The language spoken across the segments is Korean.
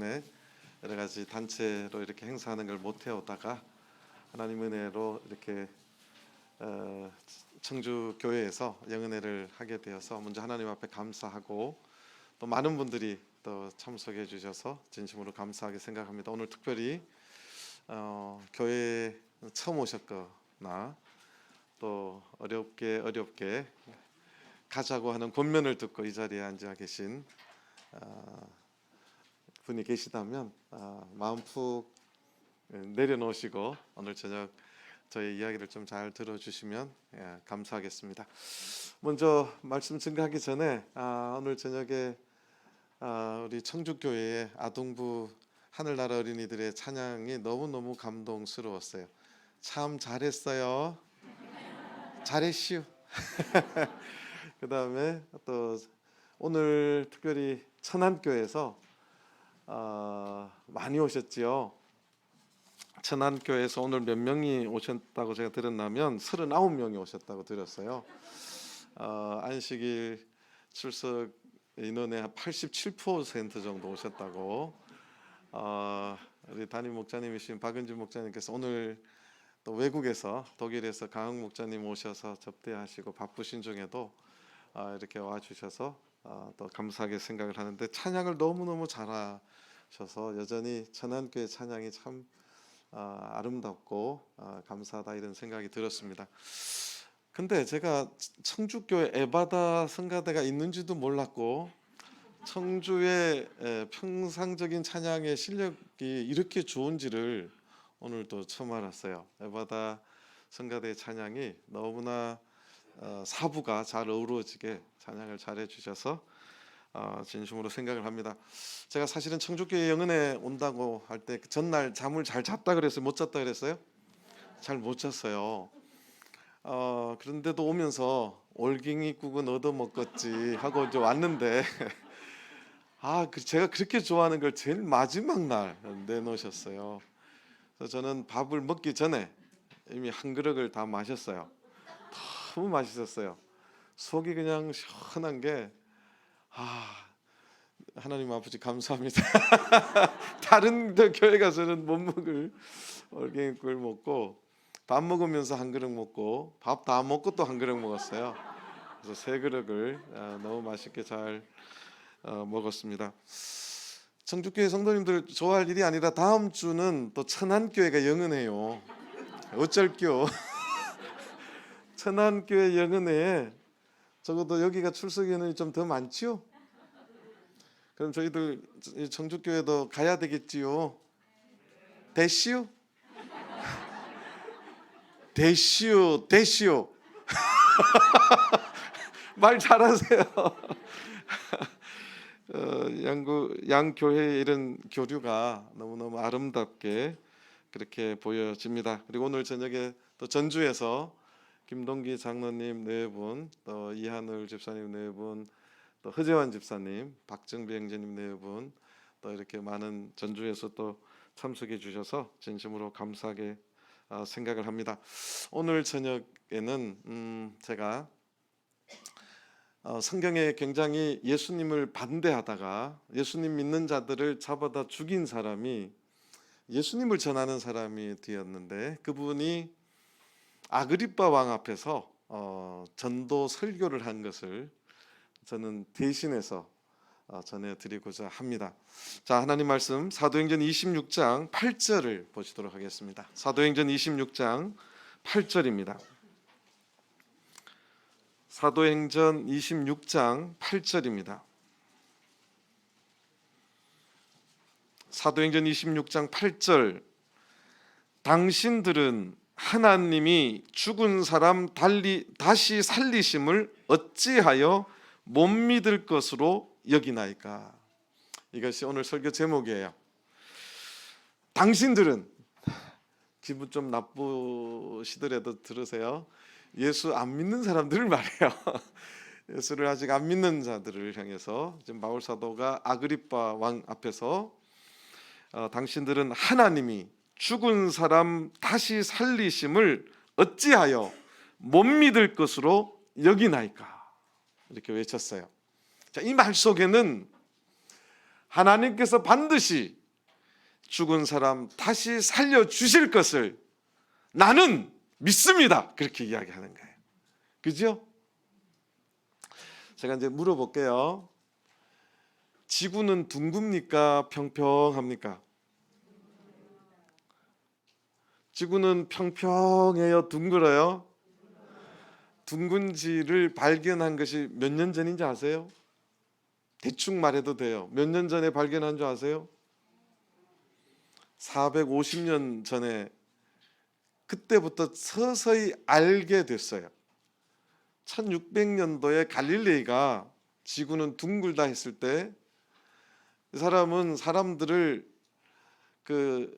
때문에 여러 가지 단체로 이렇게 행사하는 걸 못 해오다가 하나님 은혜로 이렇게 청주 교회에서 영은혜를 하게 되어서 먼저 하나님 앞에 감사하고 또 많은 분들이 또 참석해 주셔서 진심으로 감사하게 생각합니다. 오늘 특별히 교회에 처음 오셨거나 또 어렵게 가자고 하는 권면을 듣고 이 자리에 앉아 계신 분이 계시다면 마음 푹 내려놓으시고 오늘 저녁 저의 이야기를 좀 잘 들어주시면 감사하겠습니다. 먼저 말씀 증거하기 전에 오늘 저녁에 우리 청주교회의 아동부 하늘나라 어린이들의 찬양이 너무너무 감동스러웠어요. 참 잘했어요. 잘했슈. 그 다음에 또 오늘 특별히 천안교회에서 많이 오셨지요. 천안교회에서 오늘 몇 명이 오셨다고 제가 들었냐면 39명이 오셨다고 들었어요. 안식일 출석 인원의 한 87% 정도 오셨다고. 우리 담임 목사님이신 박은진 목사님께서 오늘 또 외국에서 독일에서 강흥 목사님 오셔서 접대하시고 바쁘신 중에도 이렇게 와주셔서 또 감사하게 생각을 하는데 찬양을 너무너무 잘하셔서 여전히 천안교회 찬양이 참 아름답고 감사하다 이런 생각이 들었습니다. 근데 제가 청주교회 에바다 성가대가 있는지도 몰랐고 청주의 평상적인 찬양의 실력이 이렇게 좋은지를 오늘 또 처음 알았어요. 에바다 성가대의 찬양이 너무나 사부가 잘 어우러지게 찬양을 잘해 주셔서 진심으로 생각을 합니다. 제가 사실은 청주교회 영은에 온다고 할 때 전날 잠을 잘 잤다 그랬어요? 못 잤다 그랬어요? 잘 못 잤어요. 그런데도 오면서 올갱이국은 얻어먹겠지 하고 이제 왔는데 제가 그렇게 좋아하는 걸 제일 마지막 날 내놓으셨어요. 그래서 저는 밥을 먹기 전에 이미 한 그릇을 다 마셨어요. 너무 맛있었어요. 속이 그냥 시원한 게 하나님 아버지 감사합니다. 다른 교회 가서는 못 먹을 올갱이국을 먹고 밥 먹으면서 한 그릇 먹고 밥 다 먹고 또 한 그릇 먹었어요. 그래서 세 그릇을 너무 맛있게 잘 먹었습니다. 청주교회 성도님들 좋아할 일이 아니라 다음 주는 또 천안교회가 영은해요. 어쩔겨. 천안교회 영은회에 적어도 여기가 출석 인원이 좀 더 많지요? 그럼 저희들 청주교회도 가야 되겠지요? 대시오? 대시오. 말 잘하세요. 양 교회의 이런 교류가 너무너무 아름답게 그렇게 보여집니다. 그리고 오늘 저녁에 또 전주에서 김동기 장로님 네 분, 또 이하늘 집사님 네 분, 또 허재환 집사님, 박정비 형제님 네 분, 또 이렇게 많은 전주에서 또 참석해 주셔서 진심으로 감사하게 생각을 합니다. 오늘 저녁에는 제가 성경에 굉장히 예수님을 반대하다가 예수님 믿는 자들을 잡아다 죽인 사람이 예수님을 전하는 사람이 되었는데 그분이 아그리빠 왕 앞에서 전도 설교를 한 것을 저는 대신해서 전해드리고자 합니다. 자, 하나님 말씀 사도행전 26장 8절을 보시도록 하겠습니다. 사도행전 26장 8절입니다. 사도행전 26장 8절입니다. 사도행전 26장 8절 당신들은 하나님이 죽은 사람 다시 살리심을 어찌하여 못 믿을 것으로 여기나이까. 이것이 오늘 설교 제목이에요. 당신들은 기분 좀 나쁘시더라도 들으세요. 예수 안 믿는 사람들을 말해요. 예수를 아직 안 믿는 자들을 향해서 지금 바울 사도가 아그리빠 왕 앞에서 당신들은 하나님이 죽은 사람 다시 살리심을 어찌하여 못 믿을 것으로 여기나이까 이렇게 외쳤어요. 자, 이 말 속에는 하나님께서 반드시 죽은 사람 다시 살려주실 것을 나는 믿습니다. 그렇게 이야기하는 거예요. 그죠? 제가 이제 물어볼게요. 지구는 둥굽니까? 평평합니까? 지구는 평평해요? 둥글어요? 둥근지를 발견한 것이 몇 년 전인지 아세요? 대충 말해도 돼요. 몇 년 전에 발견한 줄 아세요? 450년 전에 그때부터 서서히 알게 됐어요. 1600년도에 갈릴레이가 지구는 둥글다 했을 때 이 사람은 사람들을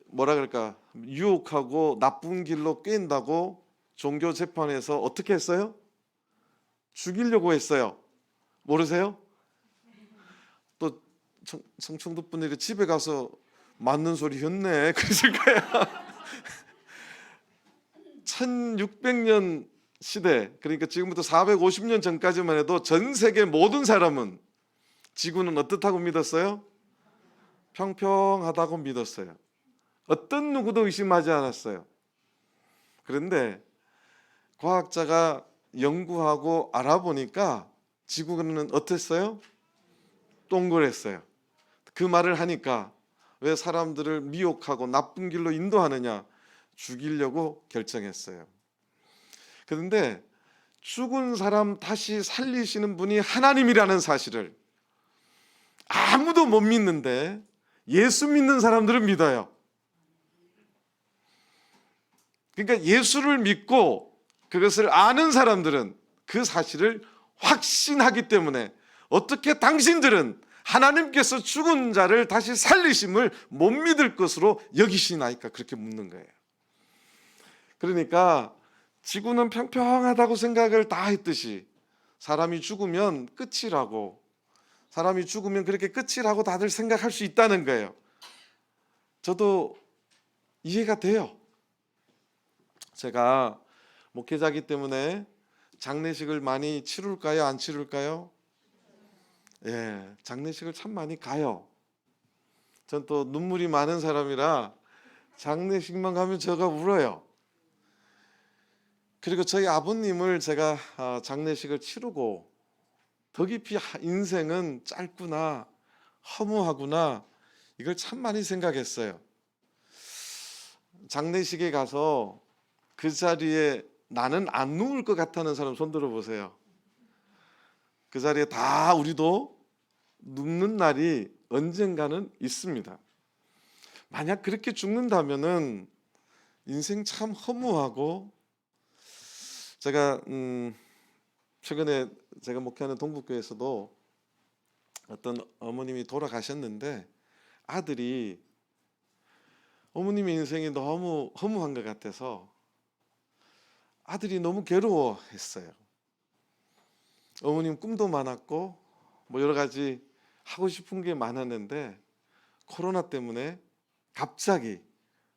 뭐라 그럴까 유혹하고 나쁜 길로 꿰인다고 종교 재판에서 어떻게 했어요? 죽이려고 했어요. 모르세요? 또 청청도 분들이 집에 가서 맞는 소리 했네 그랬을 거야. 1600년 시대, 그러니까 지금부터 450년 전까지만 해도 전 세계 모든 사람은 지구는 어떻다고 믿었어요? 평평하다고 믿었어요. 어떤 누구도 의심하지 않았어요. 그런데 과학자가 연구하고 알아보니까 지구는 어땠어요? 동그랬어요. 그 말을 하니까 왜 사람들을 미혹하고 나쁜 길로 인도하느냐? 죽이려고 결정했어요. 그런데 죽은 사람 다시 살리시는 분이 하나님이라는 사실을 아무도 못 믿는데 예수 믿는 사람들은 믿어요. 그러니까 예수를 믿고 그것을 아는 사람들은 그 사실을 확신하기 때문에 어떻게 당신들은 하나님께서 죽은 자를 다시 살리심을 못 믿을 것으로 여기시나이까? 그렇게 묻는 거예요. 그러니까 지구는 평평하다고 생각을 다 했듯이 사람이 죽으면 끝이라고, 사람이 죽으면 그렇게 끝이라고 다들 생각할 수 있다는 거예요. 저도 이해가 돼요. 제가 목회자이기 때문에 장례식을 많이 치룰까요? 안 치룰까요? 예, 장례식을 참 많이 가요. 전 또 눈물이 많은 사람이라 장례식만 가면 제가 울어요. 그리고 저희 아버님을 제가 장례식을 치르고 더 깊이 인생은 짧구나, 허무하구나, 이걸 참 많이 생각했어요. 장례식에 가서 그 자리에 나는 안 누울 것 같다는 사람 손 들어보세요. 그 자리에 다 우리도 눕는 날이 언젠가는 있습니다. 만약 그렇게 죽는다면은 인생 참 허무하고, 제가 최근에 제가 목회하는 동북교회에서도 어떤 어머님이 돌아가셨는데 아들이 어머님의 인생이 너무 허무한 것 같아서 아들이 너무 괴로워했어요. 어머님 꿈도 많았고 뭐 여러 가지 하고 싶은 게 많았는데 코로나 때문에 갑자기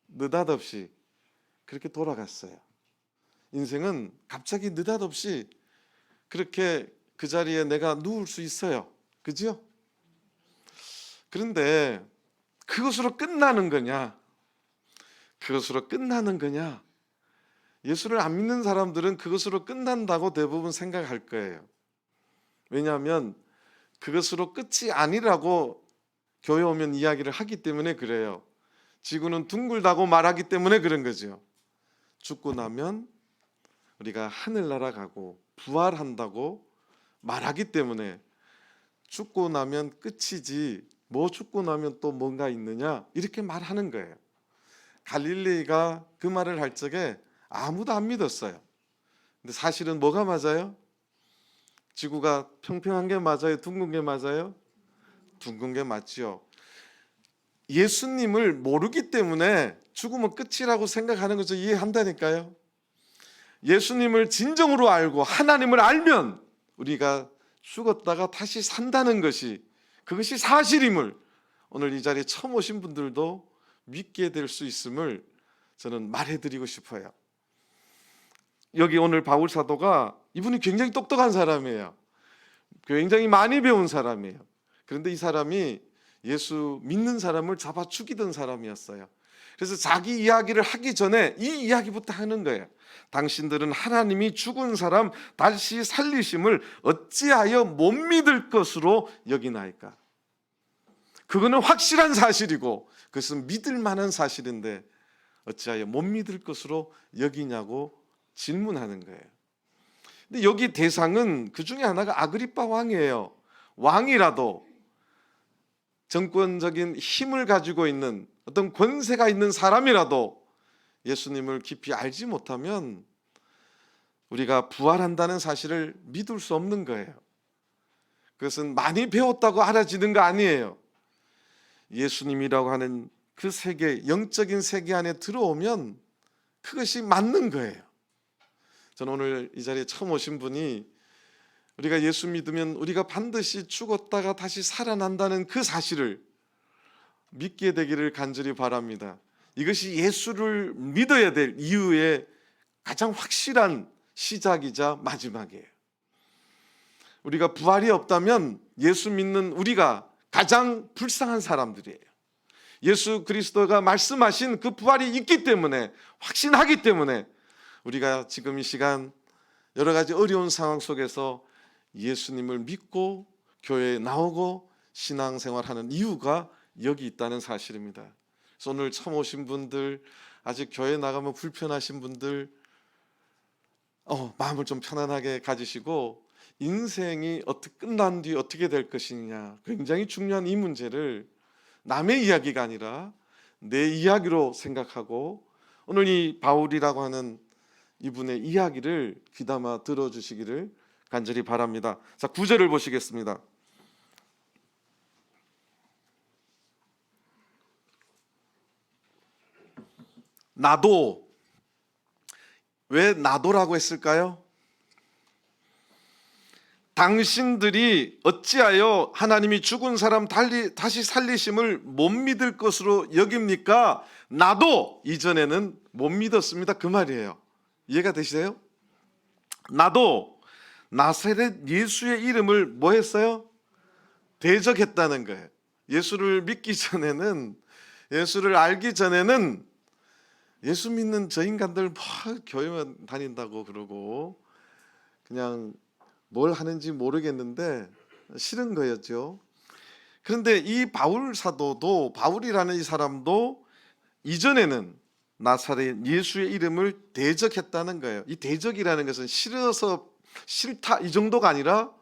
느닷없이 그렇게 돌아갔어요. 인생은 갑자기 느닷없이 그렇게 그 자리에 내가 누울 수 있어요. 그죠? 그런데 그것으로 끝나는 거냐? 그것으로 끝나는 거냐? 예수를 안 믿는 사람들은 그것으로 끝난다고 대부분 생각할 거예요. 왜냐하면 그것으로 끝이 아니라고 교회 오면 이야기를 하기 때문에 그래요. 지구는 둥글다고 말하기 때문에 그런 거죠. 죽고 나면 우리가 하늘나라 가고 부활한다고 말하기 때문에 죽고 나면 끝이지 뭐 죽고 나면 또 뭔가 있느냐 이렇게 말하는 거예요. 갈릴레이가 그 말을 할 적에 아무도 안 믿었어요. 근데 사실은 뭐가 맞아요? 지구가 평평한 게 맞아요? 둥근 게 맞아요? 둥근 게 맞지요. 예수님을 모르기 때문에 죽으면 끝이라고 생각하는 것을 이해한다니까요. 예수님을 진정으로 알고 하나님을 알면 우리가 죽었다가 다시 산다는 것이, 그것이 사실임을 오늘 이 자리에 처음 오신 분들도 믿게 될 수 있음을 저는 말해드리고 싶어요. 여기 오늘 바울 사도가 이분이 굉장히 똑똑한 사람이에요. 굉장히 많이 배운 사람이에요. 그런데 이 사람이 예수 믿는 사람을 잡아 죽이던 사람이었어요. 그래서 자기 이야기를 하기 전에 이 이야기부터 하는 거예요. 당신들은 하나님이 죽은 사람 다시 살리심을 어찌하여 못 믿을 것으로 여기나이까. 그거는 확실한 사실이고 그것은 믿을 만한 사실인데 어찌하여 못 믿을 것으로 여기냐고 질문하는 거예요. 근데 여기 대상은 그 중에 하나가 아그리빠 왕이에요. 왕이라도 정권적인 힘을 가지고 있는 어떤 권세가 있는 사람이라도 예수님을 깊이 알지 못하면 우리가 부활한다는 사실을 믿을 수 없는 거예요. 그것은 많이 배웠다고 알아지는 거 아니에요. 예수님이라고 하는 그 세계, 영적인 세계 안에 들어오면 그것이 맞는 거예요. 저는 오늘 이 자리에 처음 오신 분이 우리가 예수 믿으면 우리가 반드시 죽었다가 다시 살아난다는 그 사실을 믿게 되기를 간절히 바랍니다. 이것이 예수를 믿어야 될 이유의 가장 확실한 시작이자 마지막이에요. 우리가 부활이 없다면 예수 믿는 우리가 가장 불쌍한 사람들이에요. 예수 그리스도가 말씀하신 그 부활이 있기 때문에, 확신하기 때문에 우리가 지금 이 시간 여러 가지 어려운 상황 속에서 예수님을 믿고 교회에 나오고 신앙생활하는 이유가 여기 있다는 사실입니다. 그래서 오늘 처음 오신 분들, 아직 교회 나가면 불편하신 분들 마음을 좀 편안하게 가지시고 인생이 어떻게 끝난 뒤 어떻게 될 것이냐, 굉장히 중요한 이 문제를 남의 이야기가 아니라 내 이야기로 생각하고 오늘 이 바울이라고 하는 이분의 이야기를 귀담아 들어주시기를 간절히 바랍니다. 자, 9절을 보시겠습니다. 나도, 왜 나도라고 했을까요? 당신들이 어찌하여 하나님이 죽은 사람 다시 살리심을 못 믿을 것으로 여깁니까? 나도 이전에는 못 믿었습니다. 그 말이에요. 이해가 되시세요? 나도 나사렛 예수의 이름을 뭐 했어요? 대적했다는 거예요. 예수를 믿기 전에는, 예수를 알기 전에는 예수 믿는 저 인간들 교회만 다닌다고 그러고 그냥 뭘 하는지 모르겠는데 싫은 거였죠. 그런데 이 바울 사도도, 바울이라는 이 사람도 이전에는 나사렛 예수의 이름을 대적했다는 거예요. 이 대적이라는 것은 싫어서 싫다 이 정도가 아니라,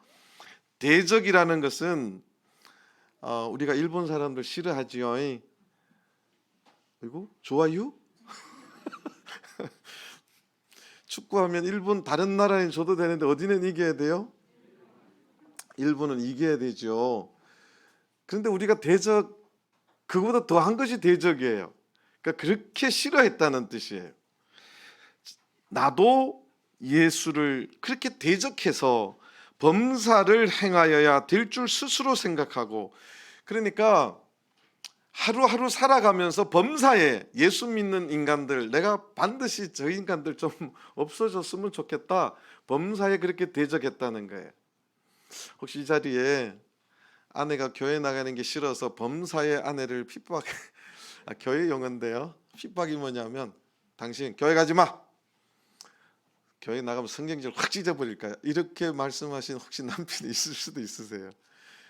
대적이라는 것은 우리가 일본 사람들 싫어하지요. 그리고 좋아요? 축구하면 일본 다른 나라에 줘도 되는데 어디는 이겨야 돼요? 일본은 이겨야 되죠. 그런데 우리가 대적, 그거보다 더한 것이 대적이에요. 그러니까 그렇게 싫어했다는 뜻이에요. 나도 예수를 그렇게 대적해서 범사를 행하여야 될 줄 스스로 생각하고, 그러니까 하루하루 살아가면서 범사에 예수 믿는 인간들, 내가 반드시 저 인간들 좀 없어졌으면 좋겠다, 범사에 그렇게 대적했다는 거예요. 혹시 이 자리에 아내가 교회 나가는 게 싫어서 범사의 아내를 핍박, 교회 용어인데요, 핍박이 뭐냐면 당신 교회 가지 마, 교회 나가면 성경절 확 찢어버릴까요? 이렇게 말씀하신 혹시 남편이 있을 수도 있으세요.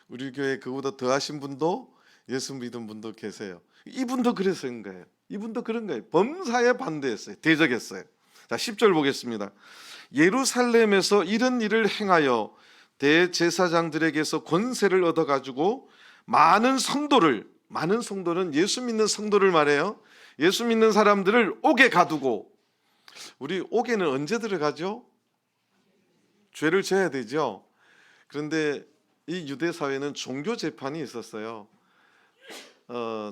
우리 교회 그보다 더하신 분도, 예수 믿은 분도 계세요. 이분도 그랬은 거예요. 이분도 그런 거예요. 범사에 반대했어요. 대적했어요. 자, 10절 보겠습니다. 예루살렘에서 이런 일을 행하여 대제사장들에게서 권세를 얻어가지고 많은 성도는 예수 믿는 성도를 말해요. 예수 믿는 사람들을 옥에 가두고, 우리 옥에는 언제 들어가죠? 죄를 져야 되죠. 그런데 이 유대 사회는 종교 재판이 있었어요.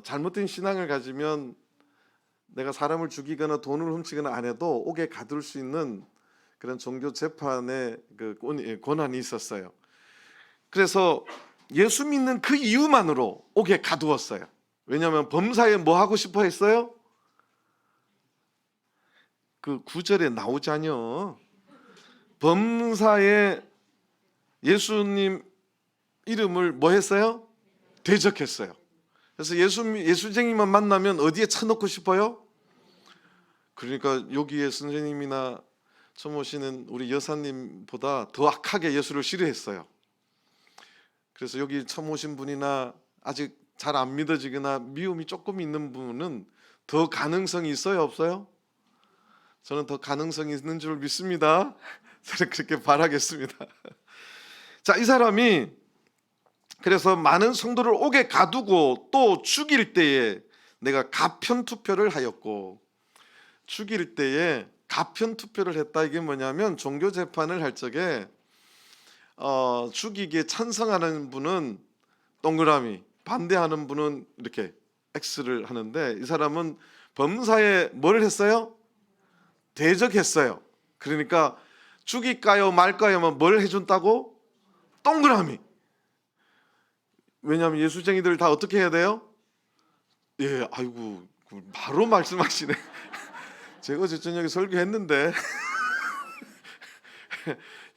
잘못된 신앙을 가지면 내가 사람을 죽이거나 돈을 훔치거나 안 해도 옥에 가둘 수 있는 그런 종교 재판의 그 권한이 있었어요. 그래서 예수 믿는 그 이유만으로 옥에 가두었어요. 왜냐하면 범사에 뭐 하고 싶어 했어요? 그 9절에 나오자뇨. 범사에 예수님 이름을 뭐 했어요? 대적했어요. 그래서 예수쟁이만 만나면 어디에 쳐넣고 싶어요? 그러니까 여기에 선생님이나 처음 오시는 우리 여사님보다 더 악하게 예수를 싫어했어요. 그래서 여기 처음 오신 분이나 아직 잘 안 믿어지거나 미움이 조금 있는 분은 더 가능성이 있어요, 없어요? 저는 더 가능성이 있는 줄 믿습니다. 저는 그렇게 바라겠습니다. 자, 이 사람이 그래서 많은 성도를 옥에 가두고 또 죽일 때에 내가 가편 투표를 하였고, 죽일 때에 가편 투표를 했다. 이게 뭐냐면 종교 재판을 할 적에 죽이기에 찬성하는 분은 동그라미, 반대하는 분은 이렇게 X를 하는데, 이 사람은 범사에 뭘 했어요? 대적했어요. 그러니까 죽일까요 말까요 하면 뭘 해준다고? 동그라미. 왜냐하면 예수쟁이들 다 어떻게 해야 돼요? 예, 아이고 바로 말씀하시네. 제가 어제 저녁에 설교했는데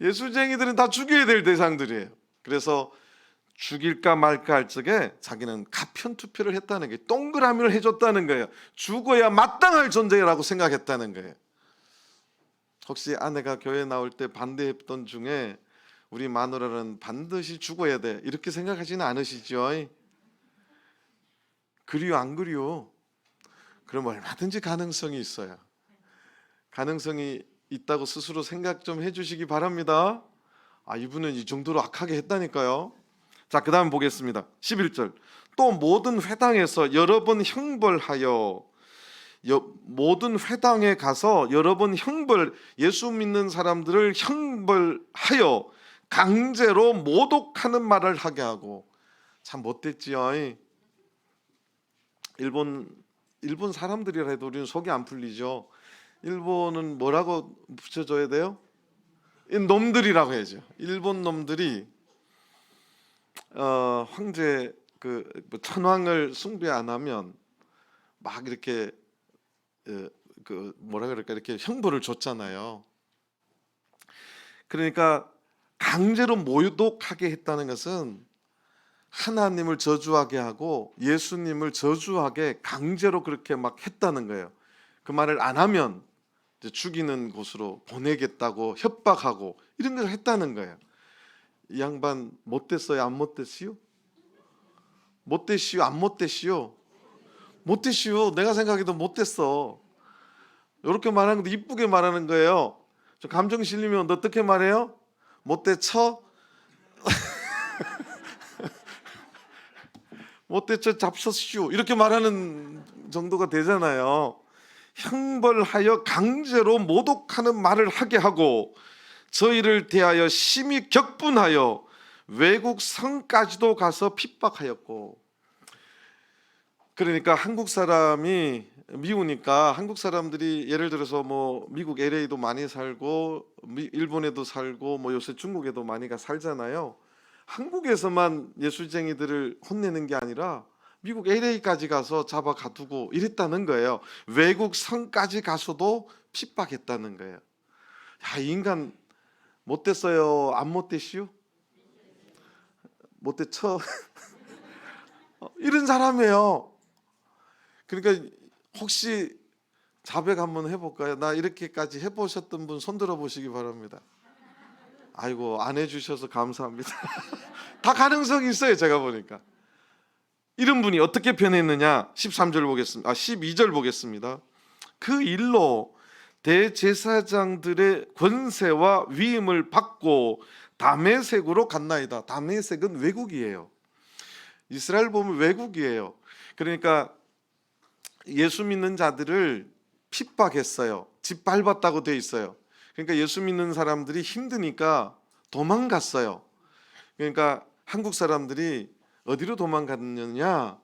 예수쟁이들은 다 죽여야 될 대상들이에요. 그래서 죽일까 말까 할 적에 자기는 가편 투표를 했다는 게, 동그라미를 해줬다는 거예요. 죽어야 마땅할 존재라고 생각했다는 거예요. 혹시 아내가 교회 나올 때 반대했던 중에 우리 마누라는 반드시 죽어야 돼 이렇게 생각하지는 않으시죠? 그리요 안 그리요? 그럼 얼마든지 가능성이 있어요. 가능성이 있다고 스스로 생각 좀 해주시기 바랍니다. 이분은 이 정도로 악하게 했다니까요. 자, 그 다음 보겠습니다. 11절. 또 모든 회당에서 여러 번 형벌하여, 모든 회당에 가서 여러 번 예수 믿는 사람들을 형벌하여 강제로 모독하는 말을 하게 하고. 참 못됐지요. 일본 사람들이라 해도 우리는 속이 안 풀리죠. 일본은 뭐라고 붙여줘야 돼요? 놈들이라고 해야죠. 일본 놈들이 황제 천황을 숭배 안 하면 막 이렇게 뭐라 그럴까, 이렇게 형벌을 줬잖아요. 그러니까 강제로 모독하게 했다는 것은 하나님을 저주하게 하고 예수님을 저주하게 강제로 그렇게 막 했다는 거예요. 그 말을 안 하면 이제 죽이는 곳으로 보내겠다고 협박하고 이런 걸 했다는 거예요. 이 양반 못됐어요? 안 못됐어요? 못됐시요? 안 못됐시요? 못됐시요. 내가 생각해도 못됐어. 이렇게 말하는 것도 이쁘게 말하는 거예요. 좀 감정 실리면 어떻게 말해요? 못됐쳐? 못됐쳐 잡섰시오 이렇게 말하는 정도가 되잖아요. 형벌하여 강제로 모독하는 말을 하게 하고 저희를 대하여 심히 격분하여 외국 성까지도 가서 핍박하였고. 그러니까 한국 사람이 미우니까 한국 사람들이 예를 들어서 뭐 미국 LA도 많이 살고 일본에도 살고 뭐 요새 중국에도 많이가 살잖아요. 한국에서만 예수쟁이들을 혼내는 게 아니라 미국 LA까지 가서 잡아 가두고 이랬다는 거예요. 외국 성까지 가서도 핍박했다는 거예요. 야, 이 인간 못됐어요? 안 못됐시요? 못됐쳐? 이런 사람이에요. 그러니까 혹시 자백 한번 해볼까요? 나 이렇게까지 해보셨던 분 손들어 보시기 바랍니다. 아이고, 안 해주셔서 감사합니다. 다 가능성이 있어요. 제가 보니까 이런 분이 어떻게 변했느냐. 13절 보겠습니다. 12절 보겠습니다. 그 일로 대제사장들의 권세와 위임을 받고 다메섹으로 갔나이다. 다메섹은 외국이에요. 이스라엘 보면 외국이에요. 그러니까 예수 믿는 자들을 핍박했어요. 짓밟았다고 돼 있어요. 그러니까 예수 믿는 사람들이 힘드니까 도망갔어요. 그러니까 한국 사람들이 어디로 도망갔느냐,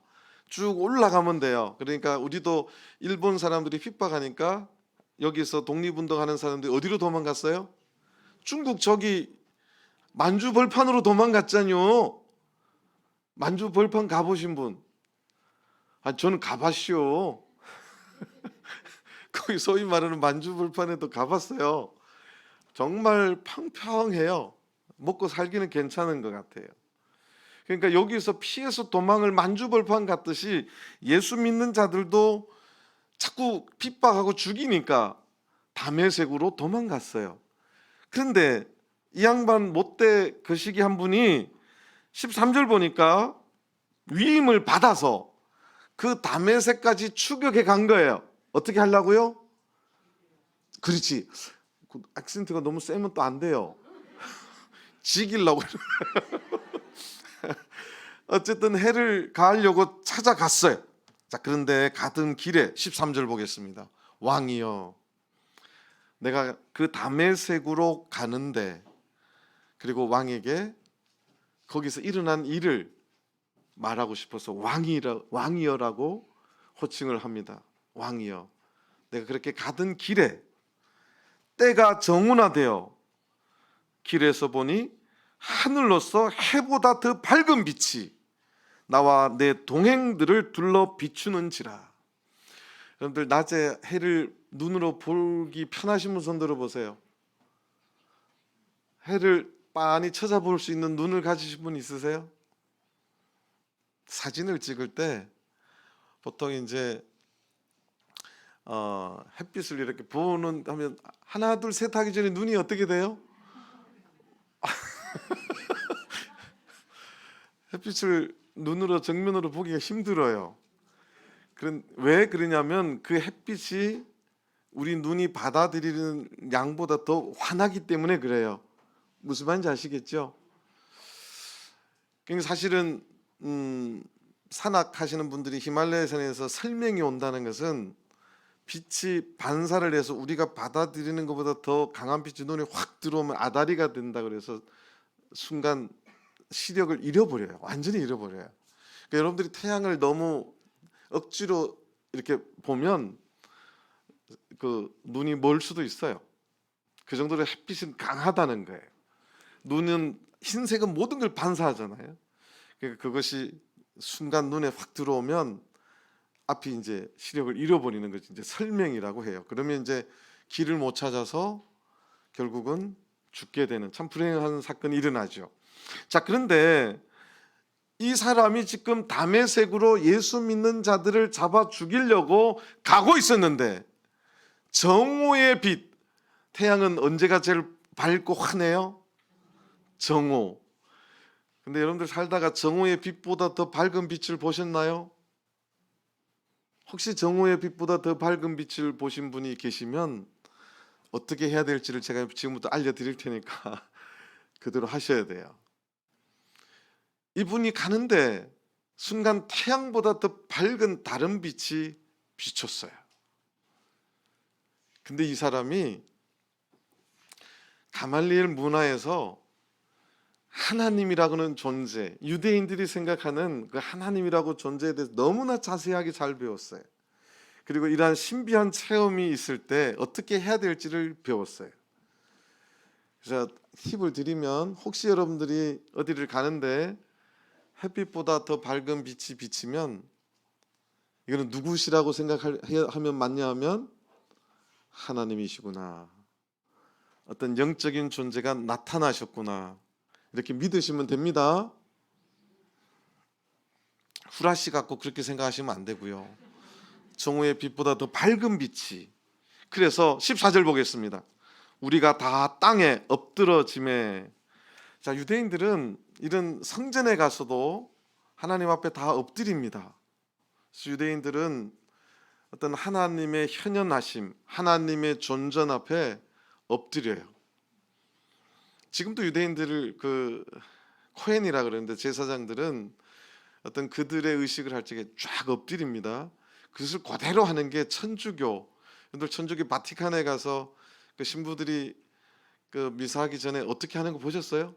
쭉 올라가면 돼요. 그러니까 우리도 일본 사람들이 핍박하니까 여기서 독립운동하는 사람들이 어디로 도망갔어요? 중국 저기 만주 벌판으로 도망갔잖요. 만주 벌판 가보신 분? 저는 가봤시오. 거기 소위 말하는 만주 벌판에도 가봤어요. 정말 평평해요. 먹고 살기는 괜찮은 것 같아요. 그러니까 여기서 피해서 도망을 만주벌판 같듯이 예수 믿는 자들도 자꾸 핍박하고 죽이니까 다메섹으로 도망갔어요. 그런데 이 양반 못돼 그 시기 한 분이 13절 보니까 위임을 받아서 그 다메섹까지 추격해 간 거예요. 어떻게 하려고요? 그렇지. 그 액센트가 너무 세면 또 안 돼요. 지기려고. 어쨌든 해를 가하려고 찾아갔어요. 자, 그런데 가던 길에 13절 보겠습니다. 왕이여, 내가 그 다메섹으로 가는데, 그리고 왕에게 거기서 일어난 일을 말하고 싶어서 왕이여라고 호칭을 합니다. 왕이여, 내가 그렇게 가던 길에 때가 정운하되어 길에서 보니 하늘로서 해보다 더 밝은 빛이 나와 내 동행들을 둘러 비추는지라. 여러분들 낮에 해를 눈으로 보기 편하신 분 손 들어보세요. 해를 빤히 찾아볼 수 있는 눈을 가지신 분 있으세요? 사진을 찍을 때 보통 이제 햇빛을 이렇게 보는 하면 하나 둘 셋 하기 전에 눈이 어떻게 돼요? 햇빛을 눈으로 정면으로 보기가 힘들어요. 왜 그러냐면 그 햇빛이 우리 눈이 받아들이는 양보다 더 환하기 때문에 그래요. 무슨 말인지 아시겠죠? 그러니까 사실은 산악하시는 분들이 히말라야 산에서 설명이 온다는 것은 빛이 반사를 해서 우리가 받아들이는 것보다 더 강한 빛이 눈에 확 들어오면 아다리가 된다 그래서 순간 시력을 잃어버려요. 완전히 잃어버려요. 그러니까 여러분들이 태양을 너무 억지로 이렇게 보면 그 눈이 멀 수도 있어요. 그 정도로 햇빛은 강하다는 거예요. 눈은 흰색은 모든 걸 반사하잖아요. 그러니까 그것이 순간 눈에 확 들어오면 앞이 이제 시력을 잃어버리는 것이 이제 설명이라고 해요. 그러면 이제 길을 못 찾아서 결국은 죽게 되는 참 불행한 사건이 일어나죠. 자, 그런데 이 사람이 지금 다메섹으로 예수 믿는 자들을 잡아 죽이려고 가고 있었는데 정오의 빛, 태양은 언제가 제일 밝고 환해요? 정오. 근데 여러분들 살다가 정오의 빛보다 더 밝은 빛을 보셨나요? 혹시 정오의 빛보다 더 밝은 빛을 보신 분이 계시면 어떻게 해야 될지를 제가 지금부터 알려드릴 테니까 그대로 하셔야 돼요. 이분이 가는데 순간 태양보다 더 밝은 다른 빛이 비쳤어요. 근데 이 사람이 가말리엘 문화에서 하나님이라고는 존재, 유대인들이 생각하는 그 하나님이라고 존재에 대해서 너무나 자세하게 잘 배웠어요. 그리고 이러한 신비한 체험이 있을 때 어떻게 해야 될지를 배웠어요. 그래서 팁을 드리면, 혹시 여러분들이 어디를 가는데 햇빛보다 더 밝은 빛이 비치면 이거는 누구시라고 생각하면 맞냐 하면 하나님이시구나, 어떤 영적인 존재가 나타나셨구나, 이렇게 믿으시면 됩니다. 후라시 갖고 그렇게 생각하시면 안 되고요. 정오의 빛보다 더 밝은 빛이. 그래서 14절 보겠습니다. 우리가 다 땅에 엎드러짐에. 자, 유대인들은 이런 성전에 가서도 하나님 앞에 다 엎드립니다. 유대인들은 어떤 하나님의 현현하심, 하나님의 존전 앞에 엎드려요. 지금도 유대인들을 그 코헨이라 그러는데 제사장들은 어떤 그들의 의식을 할 적에 쫙 엎드립니다. 그것을 그대로 하는 게 천주교. 여러분들 천주교 바티칸에 가서 그 신부들이 그 미사하기 전에 어떻게 하는 거 보셨어요?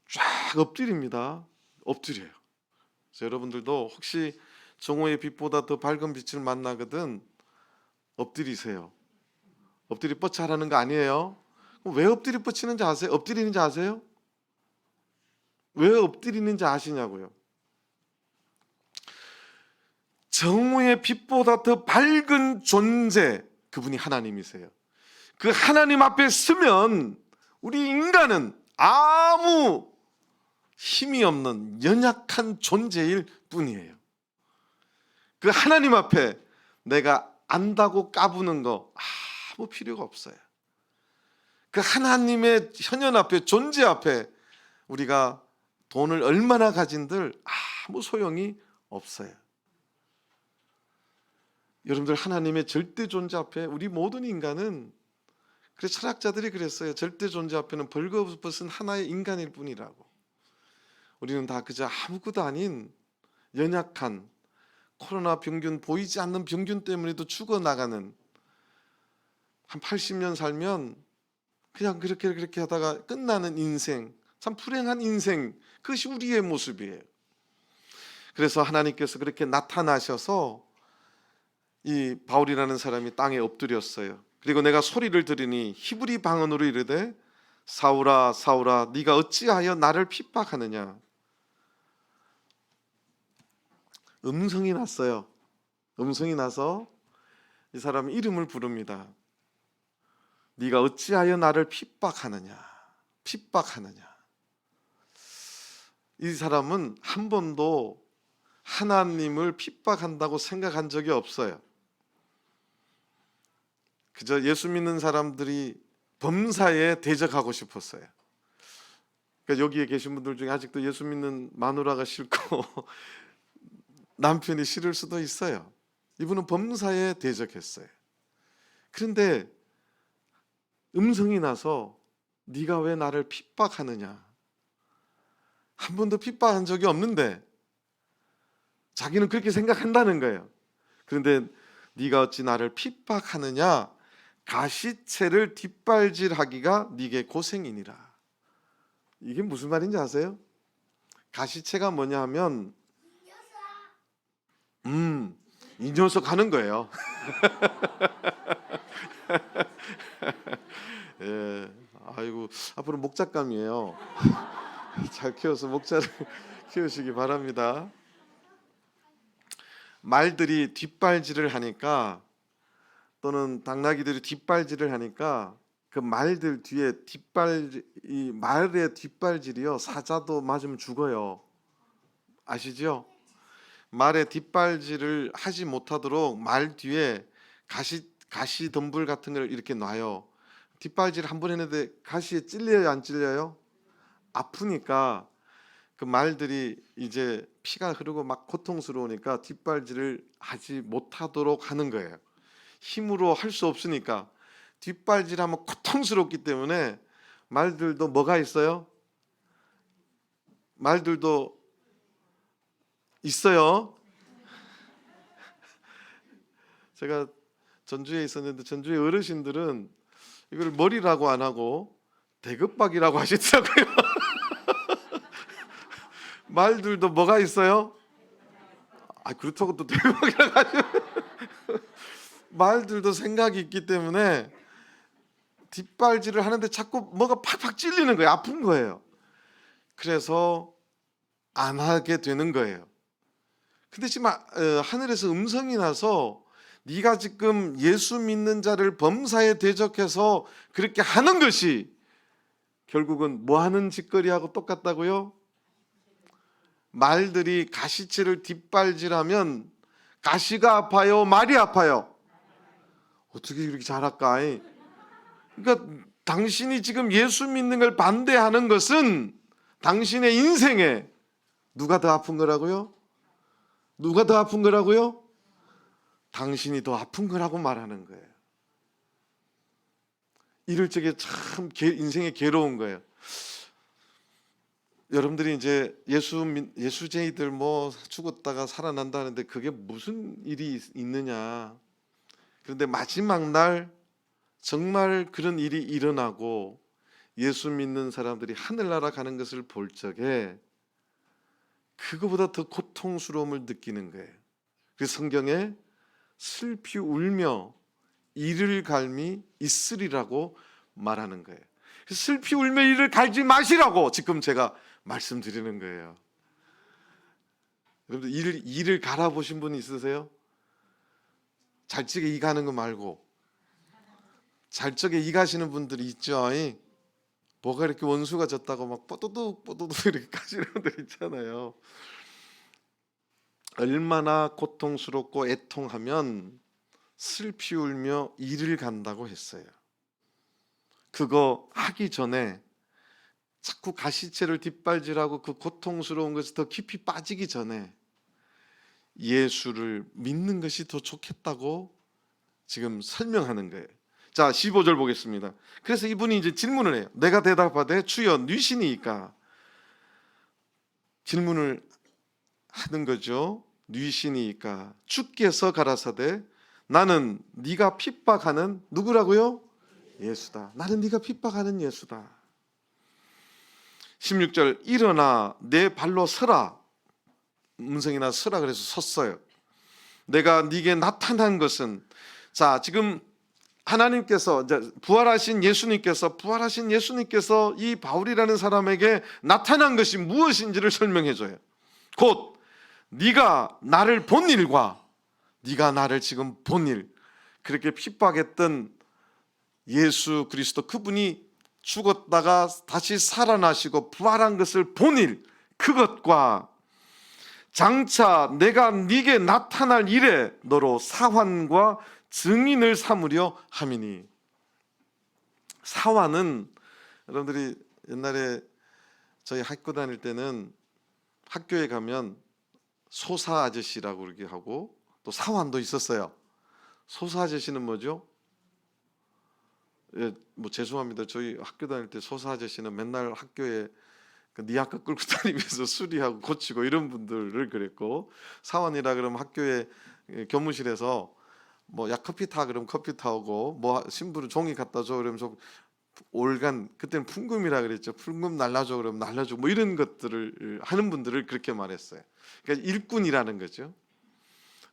쫙 엎드립니다. 엎드려요. 그래서 여러분들도 혹시 정오의 빛보다 더 밝은 빛을 만나거든 엎드리세요. 엎드리 뻗치라는 거 아니에요. 왜 엎드리 뻗치는지 아세요? 엎드리는지 아세요? 왜 엎드리는지 아시냐고요. 정오의 빛보다 더 밝은 존재, 그분이 하나님이세요. 그 하나님 앞에 서면 우리 인간은 아무 힘이 없는 연약한 존재일 뿐이에요. 그 하나님 앞에 내가 안다고 까부는 거 아무 필요가 없어요. 그 하나님의 현현 앞에, 존재 앞에 우리가 돈을 얼마나 가진들 아무 소용이 없어요. 여러분들, 하나님의 절대 존재 앞에 우리 모든 인간은, 그래서 철학자들이 그랬어요. 절대 존재 앞에는 벌거벗은 하나의 인간일 뿐이라고. 우리는 다 그저 아무것도 아닌 연약한, 코로나 병균, 보이지 않는 병균 때문에도 죽어나가는, 한 80년 살면 그냥 그렇게 하다가 끝나는 인생, 참 불행한 인생, 그것이 우리의 모습이에요. 그래서 하나님께서 그렇게 나타나셔서 이 바울이라는 사람이 땅에 엎드렸어요. 그리고 내가 소리를 들으니 히브리 방언으로 이르되 사울아 사울아 네가 어찌하여 나를 핍박하느냐. 음성이 났어요. 음성이 나서 이 사람 이름을 부릅니다. 네가 어찌하여 나를 핍박하느냐. 핍박하느냐. 이 사람은 한 번도 하나님을 핍박한다고 생각한 적이 없어요. 그저 예수 믿는 사람들이 범사에 대적하고 싶었어요. 그러니까 여기에 계신 분들 중에 아직도 예수 믿는 마누라가 싫고 남편이 싫을 수도 있어요. 이분은 범사에 대적했어요. 그런데 음성이 나서 네가 왜 나를 핍박하느냐. 한 번도 핍박한 적이 없는데 자기는 그렇게 생각한다는 거예요. 그런데 네가 어찌 나를 핍박하느냐. 가시채를 뒷발질하기가 네게 고생이니라. 이게 무슨 말인지 아세요? 가시채가 뭐냐 하면 이 녀석 하는 거예요. 예, 아이고 앞으로 목작감이에요. 잘 키워서 목자를 키우시기 바랍니다. 말들이 뒷발질을 하니까, 또는 당나귀들이 뒷발질을 하니까 그 말들 뒤에 이 말의 뒷발질이요, 사자도 맞으면 죽어요. 아시죠? 말의 뒷발질을 하지 못하도록 말 뒤에 가시 덤불 같은 걸 이렇게 놔요. 뒷발질 한 번 했는데 가시에 찔려요, 안 찔려요? 아프니까 그 말들이 이제 피가 흐르고 막 고통스러우니까 뒷발질을 하지 못하도록 하는 거예요. 힘으로 할 수 없으니까. 뒷발질하면 고통스럽기 때문에 말들도 뭐가 있어요? 말들도 있어요. 제가 전주에 있었는데 전주의 어르신들은 이걸 머리라고 안 하고 대급박이라고 하시더라고요. 말들도 뭐가 있어요? 그렇다고 또 대급박이라고 하죠. 말들도 생각이 있기 때문에 뒷발질을 하는데 자꾸 뭐가 팍팍 찔리는 거예요. 아픈 거예요. 그래서 안 하게 되는 거예요. 근데 지금 하늘에서 음성이 나서 네가 지금 예수 믿는 자를 범사에 대적해서 그렇게 하는 것이 결국은 뭐 하는 짓거리하고 똑같다고요? 말들이 가시채를 뒷발질하면 가시가 아파요, 말이 아파요? 어떻게 이렇게 잘할까? 그러니까 당신이 지금 예수 믿는 걸 반대하는 것은 당신의 인생에 누가 더 아픈 거라고요? 누가 더 아픈 거라고요? 당신이 더 아픈 거라고 말하는 거예요. 이럴 적에 참 인생이 괴로운 거예요. 여러분들이 이제 예수쟁이들 뭐 죽었다가 살아난다는데 그게 무슨 일이 있느냐. 그런데 마지막 날 정말 그런 일이 일어나고 예수 믿는 사람들이 하늘나라 가는 것을 볼 적에 그거보다 더 고통스러움을 느끼는 거예요. 그래서 성경에 슬피 울며 이를 갈미 있으리라고 말하는 거예요. 슬피 울며 이를 갈지 마시라고 지금 제가 말씀드리는 거예요. 여러분들 이를 갈아보신 분 있으세요? 잘적에 이 가는 거 말고 잘적에 이 가시는 분들이 있죠. 뭐가 이렇게 원수가 졌다고 막 뽀도둑 뽀도둑 이렇게 가시는 분들 있잖아요. 얼마나 고통스럽고 애통하면 슬피 울며 이를 간다고 했어요. 그거 하기 전에 자꾸 가시체를 뒷발질하고 그 고통스러운 것에 더 깊이 빠지기 전에 예수를 믿는 것이 더 좋겠다고 지금 설명하는 거예요. 자, 15절 보겠습니다. 그래서 이분이 이제 질문을 해요. 내가 대답하되 주여 뉘시니까, 질문을 하는 거죠. 뉘시니까 주께서 가라사대 나는 네가 핍박하는 누구라고요? 예수다. 나는 네가 핍박하는 예수다. 16절 일어나 내 발로 서라. 음성이나 서라 그래서 섰어요. 내가 네게 나타난 것은, 자, 지금 하나님께서, 부활하신 예수님께서 이 바울이라는 사람에게 나타난 것이 무엇인지를 설명해 줘요. 곧 네가 나를 본 일과 네가 나를 지금 본 일, 그렇게 핍박했던 예수 그리스도, 그분이 죽었다가 다시 살아나시고 부활한 것을 본 일, 그것과 장차 내가 네게 나타날 일에 너로 사환과 증인을 삼으려 함이니. 사환은 여러분들이 옛날에 저희 학교 다닐 때는 학교에 가면 소사 아저씨라고 그렇게 하고 또 사환도 있었어요. 소사 아저씨는 뭐죠? 예, 뭐 죄송합니다. 저희 학교 다닐 때 소사 아저씨는 맨날 학교에 그 니아까 끌고 다니면서 수리하고 고치고 이런 분들을 그랬고, 사원이라 그러면 학교에 교무실에서 뭐 야 커피 타 그러면 커피 타오고, 뭐 신부를 종이 갖다 줘 그러면 좀 올간, 그때는 풍금이라 그랬죠. 풍금 날라줘 그러면 날라줘, 뭐 이런 것들을 하는 분들을 그렇게 말했어요. 그러니까 일꾼이라는 거죠.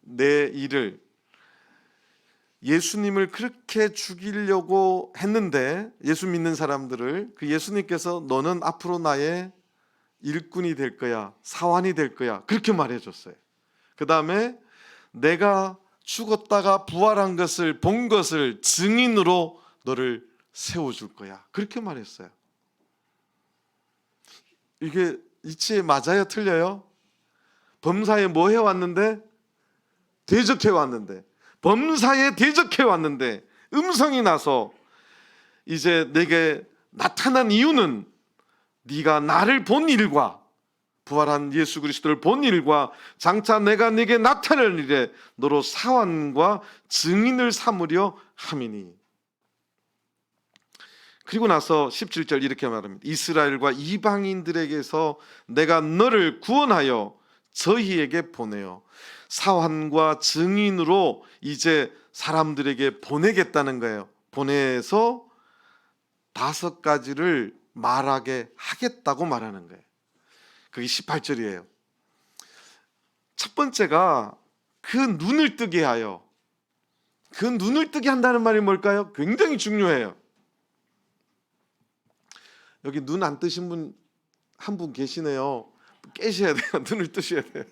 내 일을, 예수님을 그렇게 죽이려고 했는데, 예수 믿는 사람들을, 그 예수님께서 너는 앞으로 나의 일꾼이 될 거야, 사환이 될 거야, 그렇게 말해줬어요. 그 다음에 내가 죽었다가 부활한 것을 본 것을 증인으로 너를 세워줄 거야, 그렇게 말했어요. 이게 이치에 맞아요, 틀려요? 범사에 뭐 해왔는데? 대적해왔는데, 범사에 대적해왔는데 음성이 나서 이제 내게 나타난 이유는 네가 나를 본 일과 부활한 예수 그리스도를 본 일과 장차 내가 네게 나타낼 일에 너로 사환과 증인을 삼으려 함이니. 그리고 나서 17절 이렇게 말합니다. 이스라엘과 이방인들에게서 내가 너를 구원하여 저희에게 보내어 사환과 증인으로 이제 사람들에게 보내겠다는 거예요. 보내서 5가지를 말하게 하겠다고 말하는 거예요. 그게 18절이에요. 첫 번째가 그 눈을 뜨게 하여. 그 눈을 뜨게 한다는 말이 뭘까요? 굉장히 중요해요. 여기 눈 안 뜨신 분 한 분 계시네요. 깨셔야 돼요. 눈을 뜨셔야 돼요.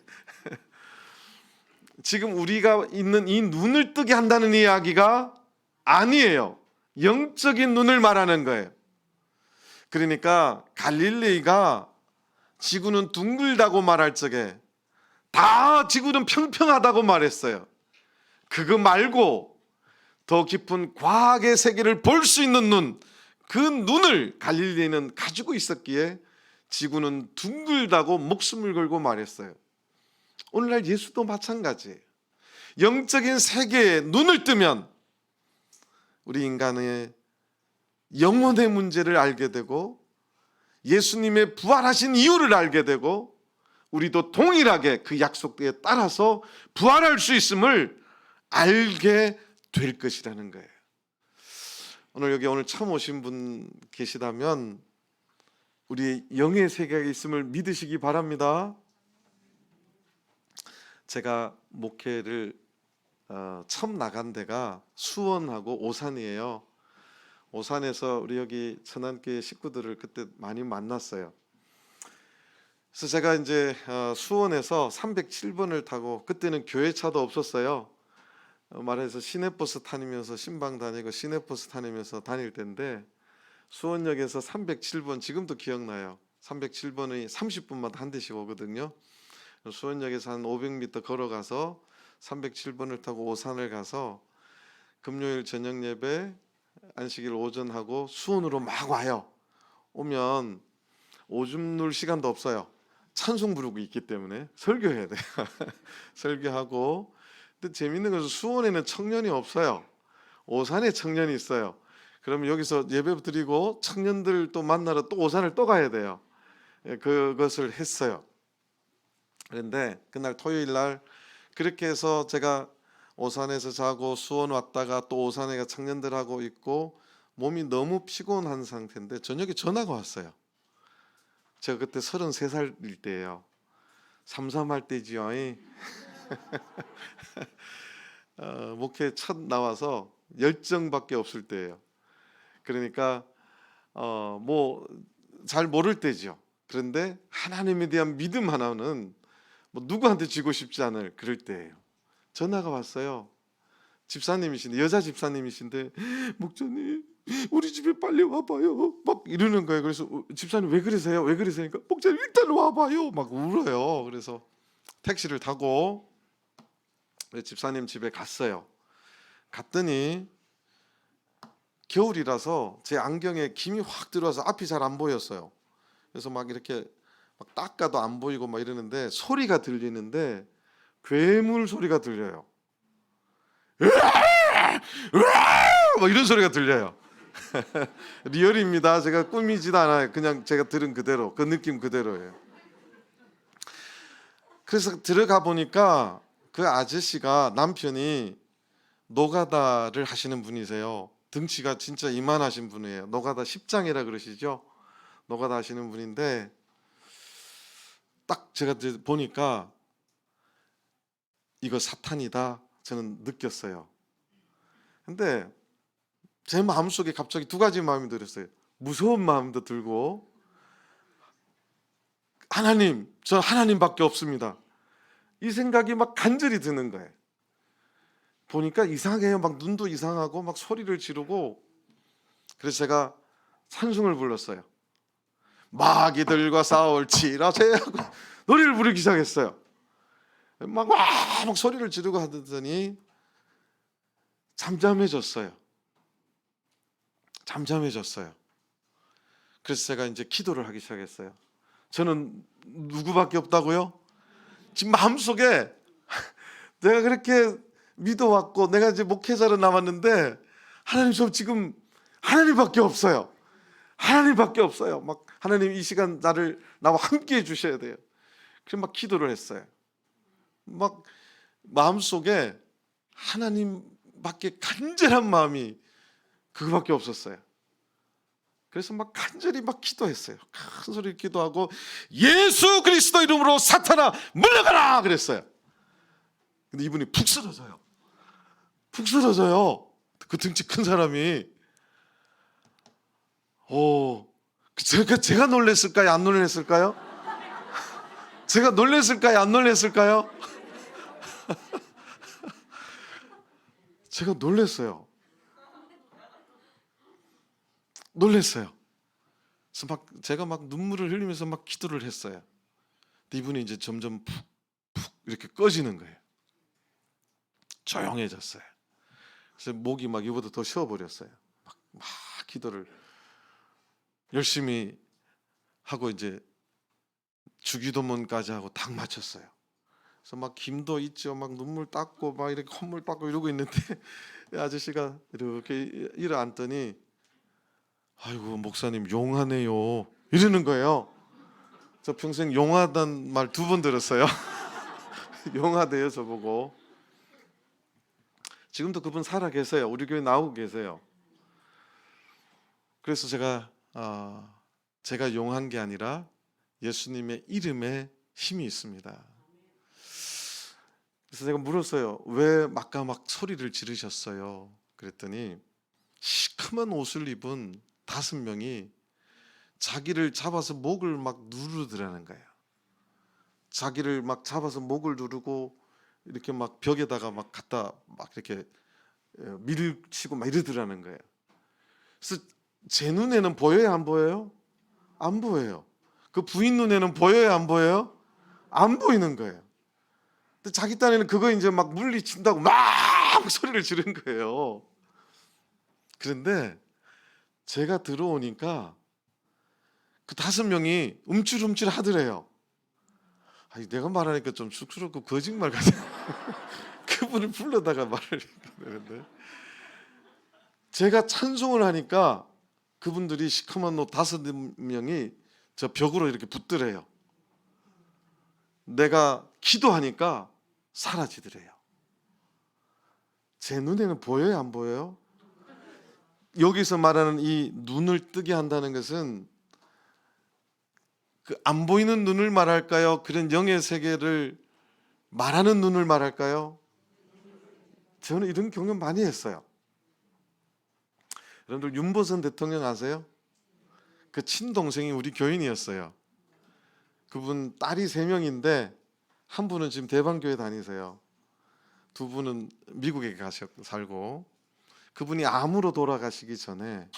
지금 우리가 있는 이 눈을 뜨게 한다는 이야기가 아니에요. 영적인 눈을 말하는 거예요. 그러니까 갈릴리가 지구는 둥글다고 말할 적에 다 지구는 평평하다고 말했어요. 그거 말고 더 깊은 과학의 세계를 볼 수 있는 눈, 그 눈을 갈릴리는 가지고 있었기에 지구는 둥글다고 목숨을 걸고 말했어요. 오늘날 예수도 마찬가지예요. 영적인 세계에 눈을 뜨면 우리 인간의 영혼의 문제를 알게 되고 예수님의 부활하신 이유를 알게 되고 우리도 동일하게 그 약속에 따라서 부활할 수 있음을 알게 될 것이라는 거예요. 오늘 처음 오신 분 계시다면 우리 영의 세계에 있음을 믿으시기 바랍니다. 제가 목회를 처음 나간 데가 수원하고 오산이에요. 오산에서 우리 여기 천안교회 식구들을 그때 많이 만났어요. 그래서 제가 이제 수원에서 307번을 타고, 그때는 교회차도 없었어요. 말해서 시내버스 다니면서 신방 다니고 시내버스 다니면서 다닐 때인데 수원역에서 307번 지금도 기억나요. 307번이 30분마다 한 대씩 오거든요. 수원역에서 한 500m 걸어가서 307번을 타고 오산을 가서 금요일 저녁 예배 안식일 오전하고 수원으로 막 와요. 오면 오줌 눌 시간도 없어요. 찬송 부르고 있기 때문에 설교해야 돼요. 설교하고. 근데 재밌는 것은 수원에는 청년이 없어요. 오산에 청년이 있어요. 그러면 여기서 예배 드리고 청년들 또 만나러 또 오산을 또 가야 돼요. 그것을 했어요. 그런데 그날 토요일 날 그렇게 해서 제가 오산에서 자고 수원 왔다가 또 오산에 청년들하고 있고 몸이 너무 피곤한 상태인데 저녁에 전화가 왔어요. 제가 그때 33살일 때예요. 삼삼할 때지요. 목회 첫 나와서 열정밖에 없을 때예요. 그러니까 뭐 잘 모를 때죠. 그런데 하나님에 대한 믿음 하나는 뭐 누구한테 지고 싶지 않을 그럴 때예요. 전화가 왔어요. 집사님이신데, 여자 집사님이신데, 목사님 우리 집에 빨리 와봐요 막 이러는 거예요. 그래서 집사님 왜 그러세요? 왜 그러세요? 그러니까 목사님 일단 와봐요 막 울어요. 그래서 택시를 타고 집사님 집에 갔어요. 갔더니 겨울이라서 제 안경에 김이 확 들어와서 앞이 잘 안 보였어요. 그래서 막 이렇게 막 닦아도 안 보이고 막 이러는데 소리가 들리는데 괴물 소리가 들려요. 막 이런 소리가 들려요. 리얼입니다. 제가 꾸미지도 않아요. 그냥 제가 들은 그대로, 그 느낌 그대로예요. 그래서 들어가 보니까 그 아저씨가, 남편이 노가다를 하시는 분이세요. 등치가 진짜 이만하신 분이에요. 노가다 십장이라 그러시죠. 노가다 하시는 분인데 딱 제가 보니까 이거 사탄이다 저는 느꼈어요. 근데 제 마음속에 갑자기 두 가지 마음이 들었어요. 무서운 마음도 들고, 하나님, 저 하나님밖에 없습니다, 이 생각이 막 간절히 드는 거예요. 보니까 이상해요. 막 눈도 이상하고 막 소리를 지르고. 그래서 제가 찬송을 불렀어요. 마귀들과 싸울지라 하고 노래를 부르기 시작했어요. 막 소리를 지르고 하더니 잠잠해졌어요. 그래서 제가 이제 기도를 하기 시작했어요. 저는 누구밖에 없다고요? 지금 마음속에 내가 그렇게 믿어왔고 내가 이제 목회자로 남았는데 하나님, 저 지금 하나님밖에 없어요. 하나님밖에 없어요. 막 하나님 이 시간 나와 함께 해주셔야 돼요. 그래서 막 기도를 했어요. 막 마음속에 하나님밖에 간절한 마음이 그거밖에 없었어요. 그래서 막 간절히 막 기도했어요. 큰 소리 기도하고 예수 그리스도 이름으로 사탄아 물러가라 그랬어요. 근데 이분이 푹 쓰러져요. 그 등치 큰 사람이. 제가 놀랬을까요? 안 놀랬을까요? 제가 놀랬을까요? 안 놀랬을까요? 제가 놀랬어요. 그래서 막 제가 막 눈물을 흘리면서 막 기도를 했어요. 근데 이분이 이제 점점 푹 이렇게 꺼지는 거예요. 조용해졌어요. 그래서 목이 막 이보다 더 쉬어버렸어요. 막 기도를 열심히 하고 이제 주기도문까지 하고 딱 마쳤어요. 그래서 막 김도 있죠. 막 눈물 닦고 막 이렇게 콧물 닦고 이러고 있는데 아저씨가 이렇게 일어앉더니 아이고 목사님 용하네요 이러는 거예요. 저 평생 용하단 말 2번 들었어요. 용하대요 저보고. 지금도 그분 살아 계세요. 우리 교회 나오고 계세요. 그래서 제가 용한 게 아니라 예수님의 이름에 힘이 있습니다. 그래서 제가 물었어요. 왜 막 소리를 지르셨어요? 그랬더니 시커먼 옷을 입은 5명이 자기를 잡아서 목을 막 누르더라는 거예요. 자기를 막 잡아서 목을 누르고 이렇게 막 벽에다가 막 갖다 막 이렇게 밀치고 막 이러더라는 거예요. 그래서 제 눈에는 보여요, 안 보여요? 안 보여요. 그 부인 눈에는 보여요, 안 보여요? 안 보이는 거예요. 근데 자기 딴에는 그거 이제 막 물리친다고 막 소리를 지른 거예요. 그런데 제가 들어오니까 그 5명이 움찔움찔 하더래요. 아니, 내가 말하니까 좀 쑥스럽고 거짓말 같아. 그분을 불러다가 말을 했는데 제가 찬송을 하니까 그분들이 시커먼 옷 5명이 저 벽으로 이렇게 붙더래요. 내가 기도하니까 사라지더래요. 제 눈에는 보여요, 안 보여요? 여기서 말하는 이 눈을 뜨게 한다는 것은 그 안 보이는 눈을 말할까요? 그런 영의 세계를 말하는 눈을 말할까요? 저는 이런 경험 많이 했어요. 여러분들 윤보선 대통령 아세요? 그 친동생이 우리 교인이었어요. 그분 딸이 3명인데 한 분은 지금 대방교회 다니세요. 2분은 미국에 살고, 그분이 암으로 돌아가시기 전에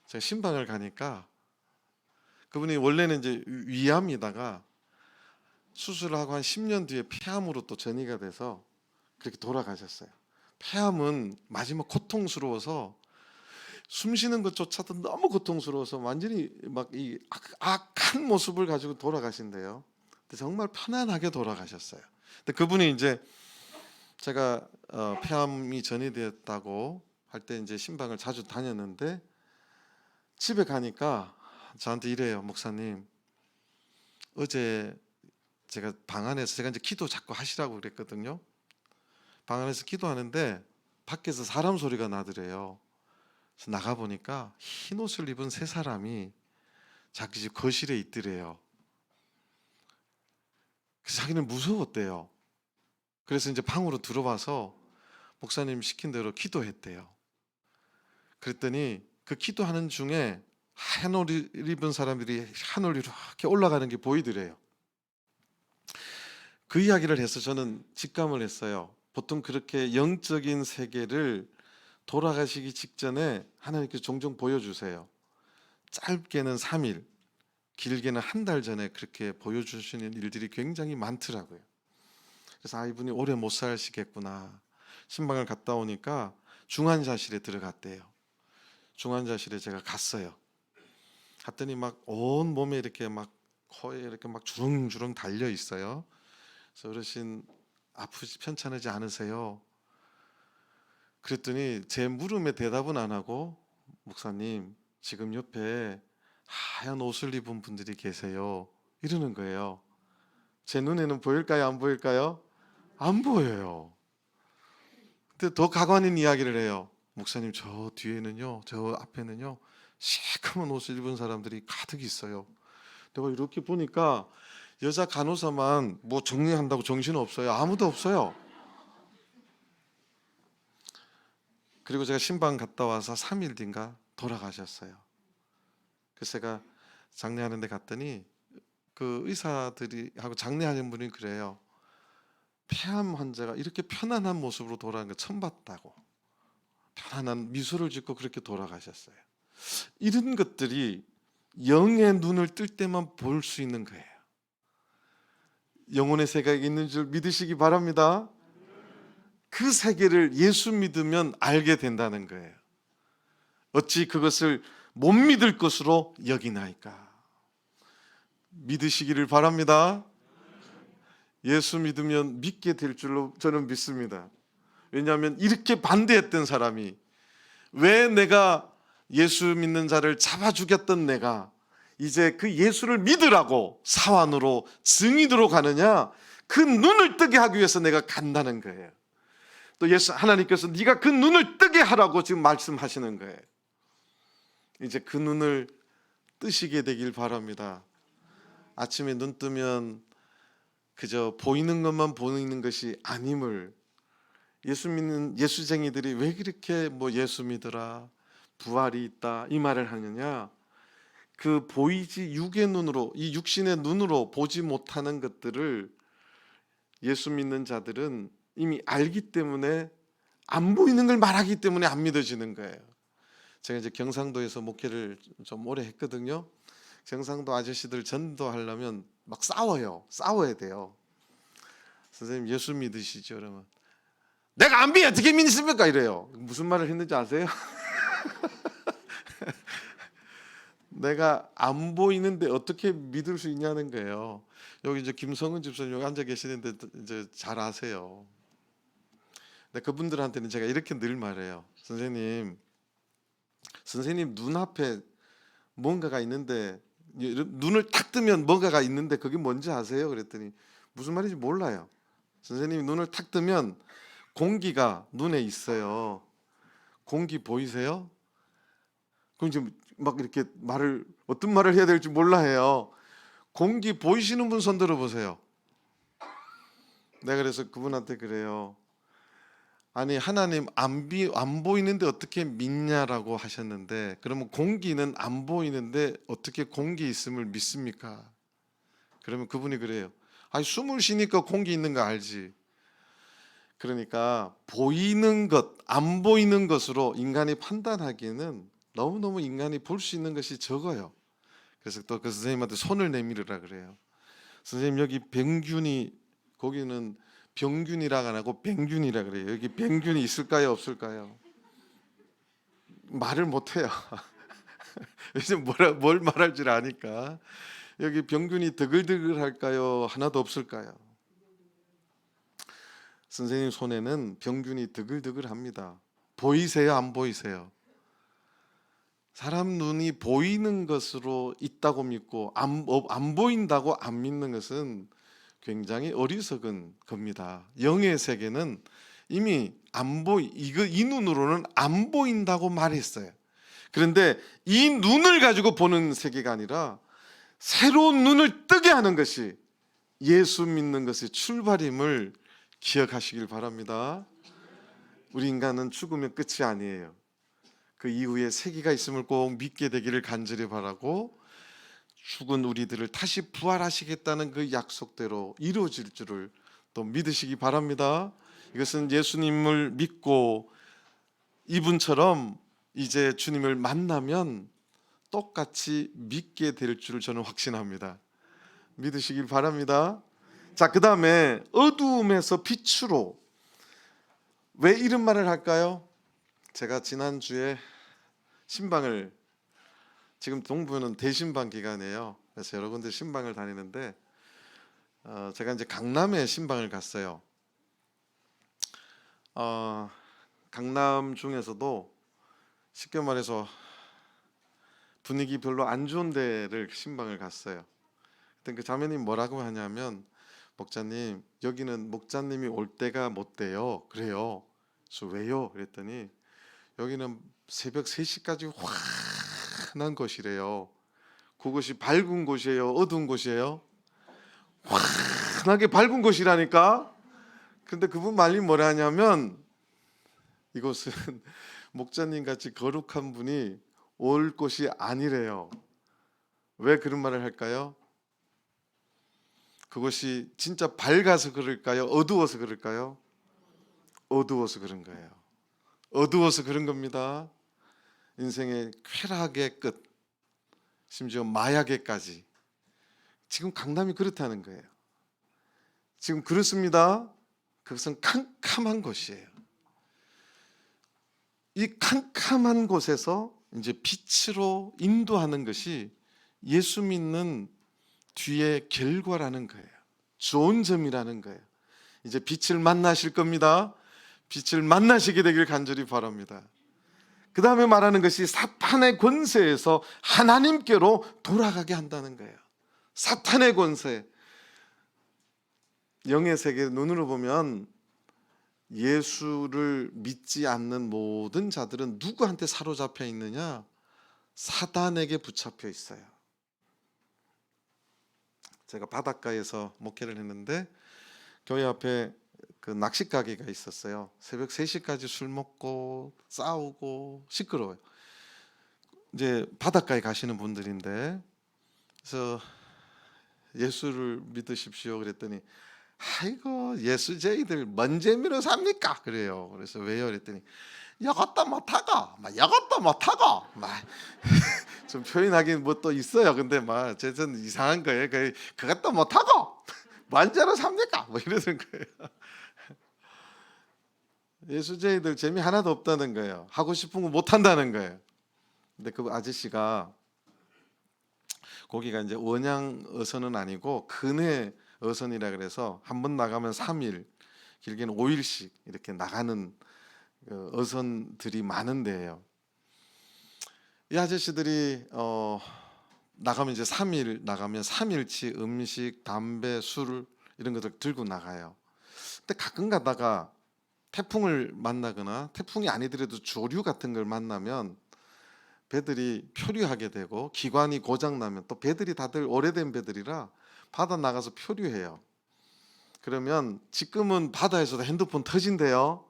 제가 신방을 가니까 그분이 원래는 이제 위암이다가 수술을 하고 한 10년 뒤에 폐암으로 또 전이가 돼서 그렇게 돌아가셨어요. 폐암은 마지막 고통스러워서 숨 쉬는 것조차도 너무 고통스러워서 완전히 막 이 악한 모습을 가지고 돌아가신대요. 근데 정말 편안하게 돌아가셨어요. 근데 그분이 이제 제가 폐암이 전이되었다고 할 때 이제 신방을 자주 다녔는데 집에 가니까 저한테 이래요. 목사님, 어제 제가 방 안에서 제가 이제 기도 자꾸 하시라고 그랬거든요. 방 안에서 기도하는데 밖에서 사람 소리가 나더래요. 그래서 나가 보니까 흰 옷을 입은 3사람이 자기 집 거실에 있더래요. 그래서 자기는 무서웠대요. 그래서 이제 방으로 들어와서 목사님 시킨 대로 기도했대요. 그랬더니 그 기도하는 중에 하얀 옷 입은 사람들이 하늘로 이렇게 올라가는 게 보이더래요. 그 이야기를 해서 저는 직감을 했어요. 보통 그렇게 영적인 세계를 돌아가시기 직전에 하나님께서 종종 보여주세요. 짧게는 3일, 길게는 1달 전에 그렇게 보여주시는 일들이 굉장히 많더라고요. 그래서 이분이 오래 못 사시겠구나. 신방을 갔다 오니까 중환자실에 들어갔대요. 중환자실에 제가 갔어요. 갔더니 막 온 몸에 이렇게 막 코에 이렇게 막 주렁주렁 달려 있어요. 그래서 어르신 아프지 편찮으지 않으세요? 그랬더니 제 물음에 대답은 안 하고 목사님, 지금 옆에 하얀 옷을 입은 분들이 계세요. 이러는 거예요. 제 눈에는 보일까요? 안 보일까요? 안 보여요. 근데 더 가관인 이야기를 해요. 목사님, 저 뒤에는요, 저 앞에는요 시커먼 옷을 입은 사람들이 가득 있어요. 내가 이렇게 보니까 여자 간호사만 뭐 정리한다고 정신 없어요. 아무도 없어요. 그리고 제가 신방 갔다 와서 3일 뒤인가 돌아가셨어요. 그래서 제가 장례하는 데 갔더니 그 의사들이 하고 장례하는 분이 그래요. 폐암 환자가 이렇게 편안한 모습으로 돌아가는 거 처음 봤다고. 편안한 미소를 짓고 그렇게 돌아가셨어요. 이런 것들이 영의 눈을 뜰 때만 볼 수 있는 거예요. 영혼의 세계가 있는 줄 믿으시기 바랍니다. 그 세계를 예수 믿으면 알게 된다는 거예요. 어찌 그것을 못 믿을 것으로 여기나이까. 믿으시기를 바랍니다. 예수 믿으면 믿게 될 줄로 저는 믿습니다. 왜냐하면 이렇게 반대했던 사람이, 왜 내가 예수 믿는 자를 잡아 죽였던 내가 이제 그 예수를 믿으라고 사환으로 증인으로 가느냐, 그 눈을 뜨게 하기 위해서 내가 간다는 거예요. 또 하나님께서 네가 그 눈을 뜨게 하라고 지금 말씀하시는 거예요. 이제 그 눈을 뜨시게 되길 바랍니다. 아침에 눈 뜨면 그저 보이는 것만 보이는 것이 아님을, 예수 믿는 예수쟁이들이 왜 그렇게 뭐 예수 믿으라, 부활이 있다 이 말을 하느냐, 그 보이지 육의 눈으로, 이 육신의 눈으로 보지 못하는 것들을 예수 믿는 자들은 이미 알기 때문에, 안 보이는 걸 말하기 때문에 안 믿어지는 거예요. 제가 이제 경상도에서 목회를 좀 오래 했거든요. 경상도 아저씨들 전도하려면 막 싸워야 돼요. 선생님 예수 믿으시죠? 그러면 내가 안 믿어 어떻게 믿습니까? 이래요. 무슨 말을 했는지 아세요? 내가 안 보이는데 어떻게 믿을 수 있냐는 거예요. 여기 이제 김성은 집사님 여기 앉아 계시는데 이제 잘 아세요. 근데 그분들한테는 제가 이렇게 늘 말해요. 선생님 눈앞에 뭔가가 있는데 눈을 탁 뜨면 뭔가가 있는데 그게 뭔지 아세요? 그랬더니 무슨 말인지 몰라요. 선생님이 눈을 탁 뜨면 공기가 눈에 있어요. 공기 보이세요? 그럼 지금 막 이렇게 어떤 말을 해야 될지 몰라 해요. 공기 보이시는 분 손 들어 보세요. 내가 그래서 그분한테 그래요. 아니 하나님 안 보이는데 어떻게 믿냐라고 하셨는데 그러면 공기는 안 보이는데 어떻게 공기 있음을 믿습니까? 그러면 그분이 그래요. 아니 숨을 쉬니까 공기 있는 거 알지. 그러니까 보이는 것, 안 보이는 것으로 인간이 판단하기에는 너무너무 인간이 볼 수 있는 것이 적어요. 그래서 또 그 선생님한테 손을 내밀으라 그래요. 선생님 여기 병균이 거기는 병균이라고 안 하고 병균이라 그래요. 여기 병균이 있을까요, 없을까요? 말을 못 해요. 요즘 뭘 말할지 아니까. 여기 병균이 드글드글할까요? 하나도 없을까요? 선생님 손에는 병균이 드글드글합니다. 보이세요, 안 보이세요? 사람 눈이 보이는 것으로 있다고 믿고 안 보인다고 안 믿는 것은 굉장히 어리석은 겁니다. 영의 세계는 이미 이 눈으로는 안 보인다고 말했어요. 그런데 이 눈을 가지고 보는 세계가 아니라 새로운 눈을 뜨게 하는 것이 예수 믿는 것의 출발임을 기억하시길 바랍니다. 우리 인간은 죽으면 끝이 아니에요. 그 이후에 세계가 있음을 꼭 믿게 되기를 간절히 바라고 죽은 우리들을 다시 부활하시겠다는 그 약속대로 이루어질 줄을 또 믿으시기 바랍니다. 이것은 예수님을 믿고 이분처럼 이제 주님을 만나면 똑같이 믿게 될 줄을 저는 확신합니다. 믿으시길 바랍니다. 자, 그 다음에 어두움에서 빛으로 왜 이런 말을 할까요? 제가 지난주에 신방을 지금 동부는 대신방 기간이에요. 그래서 여러 군데 신방을 다니는데 제가 이제 강남에 신방을 갔어요. 강남 중에서도 쉽게 말해서 분위기 별로 안 좋은 데를 신방을 갔어요. 그때 그 자매님 뭐라고 하냐면 목사님 여기는 목사님이 올 때가 못 돼요. 그래요. 그래서 왜요? 그랬더니 여기는 새벽 3시까지 환한 곳이래요. 그것이 밝은 곳이에요? 어두운 곳이에요? 환하게 밝은 곳이라니까. 근데 그분 말이 뭐라 하냐면 이곳은 목사님 같이 거룩한 분이 올 곳이 아니래요. 왜 그런 말을 할까요? 그것이 진짜 밝아서 그럴까요? 어두워서 그럴까요? 어두워서 그런 거예요. 어두워서 그런 겁니다. 인생의 쾌락의 끝, 심지어 마약에까지. 지금 강남이 그렇다는 거예요. 지금 그렇습니다. 그것은 캄캄한 곳이에요. 이 캄캄한 곳에서 이제 빛으로 인도하는 것이 예수 믿는 뒤의 결과라는 거예요. 좋은 점이라는 거예요. 이제 빛을 만나실 겁니다. 빛을 만나시게 되길 간절히 바랍니다. 그 다음에 말하는 것이 사탄의 권세에서 하나님께로 돌아가게 한다는 거예요. 사탄의 권세. 영의 세계 눈으로 보면 예수를 믿지 않는 모든 자들은 누구한테 사로잡혀 있느냐? 사단에게 붙잡혀 있어요. 제가 바닷가에서 목회를 했는데 교회 앞에 그 낚시 가게가 있었어요. 새벽 3시까지 술 먹고 싸우고 시끄러워요. 이제 바닷가에 가시는 분들인데 그래서 예수를 믿으십시오 그랬더니 아이고 예수쟁이들 뭔 재미로 삽니까? 그래요. 그래서 왜요? 그랬더니 이것도 못하고 막 이것도 못하고 막 좀 표현하긴 뭐 또 있어요. 근데 막 저는 이상한 거예요. 그것도 못하고 만재로 삽니까? 뭐 이러는 거예요. 예수쟁이들 재미 하나도 없다는 거예요. 하고 싶은 거 못 한다는 거예요. 근데 그 아저씨가 거기가 이제 원양 어선은 아니고 근해 어선이라 그래서 한 번 나가면 3일, 길게는 5일씩 이렇게 나가는 어선들이 많은 데예요. 이 아저씨들이 나가면 이제 3일 나가면 3일치 음식, 담배, 술 이런 것들 들고 나가요. 근데 가끔 가다가 태풍을 만나거나 태풍이 아니더라도 조류 같은 걸 만나면 배들이 표류하게 되고 기관이 고장 나면 또 배들이 다들 오래된 배들이라 바다 나가서 표류해요. 그러면 지금은 바다에서도 핸드폰 터진대요.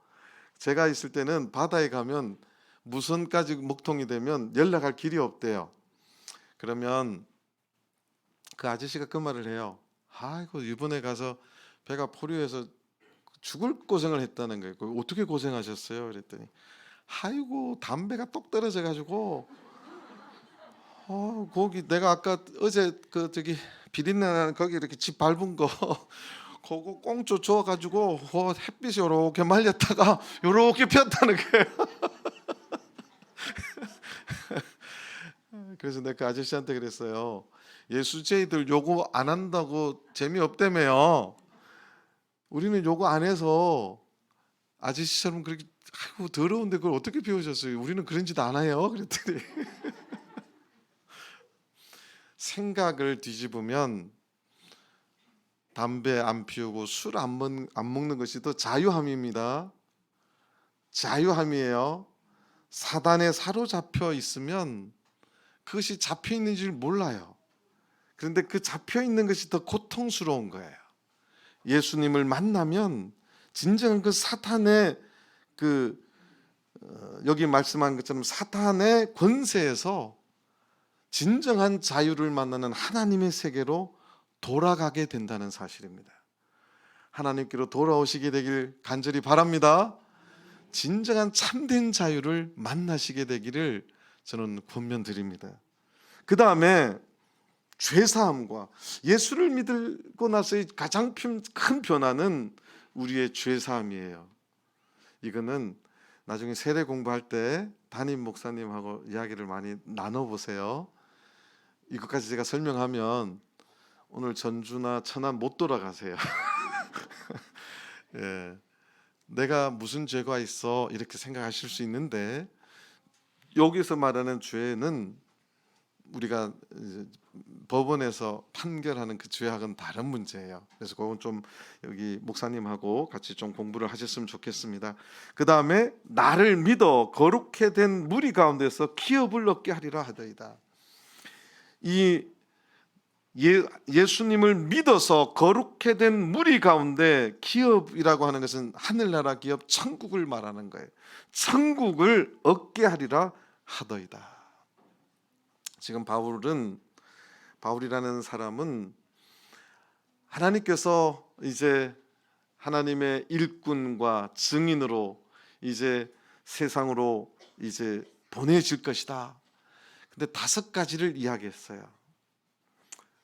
제가 있을 때는 바다에 가면 무선까지 먹통이 되면 연락할 길이 없대요. 그러면 그 아저씨가 그 말을 해요. 아이고 이번에 가서 배가 포류해서 죽을 고생을 했다는 거예요. 어떻게 고생하셨어요? 그랬더니 아이고 담배가 똑 떨어져 가지고 거기 내가 아까 어제 그 저기 비린내 나는 거기 이렇게 집 밟은 거 그거 꽁초 주워 가지고 햇빛이 요렇게 말렸다가 요렇게 폈다는 거예요. 그래서 내가 그 아저씨한테 그랬어요. 예수쟁이들 요거 안 한다고 재미없다며요. 우리는 요거 안 해서 아저씨처럼 그렇게 아이고 더러운데 그걸 어떻게 배우셨어요? 우리는 그런 짓 안 해요. 그랬더니 생각을 뒤집으면 담배 안 피우고 술 안 먹는 것이 더 자유함입니다. 자유함이에요. 사단에 사로잡혀 있으면 그것이 잡혀 있는 줄 몰라요. 그런데 그 잡혀 있는 것이 더 고통스러운 거예요. 예수님을 만나면 진정한 그 사탄의 여기 말씀한 것처럼 사탄의 권세에서 진정한 자유를 만나는 하나님의 세계로 돌아가게 된다는 사실입니다. 하나님께로 돌아오시게 되길 간절히 바랍니다. 진정한 참된 자유를 만나시게 되기를 저는 권면드립니다. 그 다음에 죄사함과 예수를 믿고 나서의 가장 큰 변화는 우리의 죄사함이에요. 이거는 나중에 세례 공부할 때 담임 목사님하고 이야기를 많이 나눠보세요. 이것까지 제가 설명하면 오늘 전주나 천안 못 돌아가세요. 예, 내가 무슨 죄가 있어 이렇게 생각하실 수 있는데 여기서 말하는 죄는 우리가 이제 법원에서 판결하는 그 죄악은 다른 문제예요. 그래서 그건 좀 여기 목사님하고 같이 좀 공부를 하셨으면 좋겠습니다. 그 다음에 나를 믿어 거룩해 된 무리 가운데서 기업을 얻게 하리라 하더이다. 이 예수님을 믿어서 거룩해 된 무리 가운데 기업이라고 하는 것은 하늘나라 기업 천국을 말하는 거예요. 천국을 얻게 하리라 하더이다. 지금 바울이라는 사람은 하나님께서 이제 하나님의 일꾼과 증인으로 이제 세상으로 이제 보내질 것이다. 근데 5가지를 이야기했어요.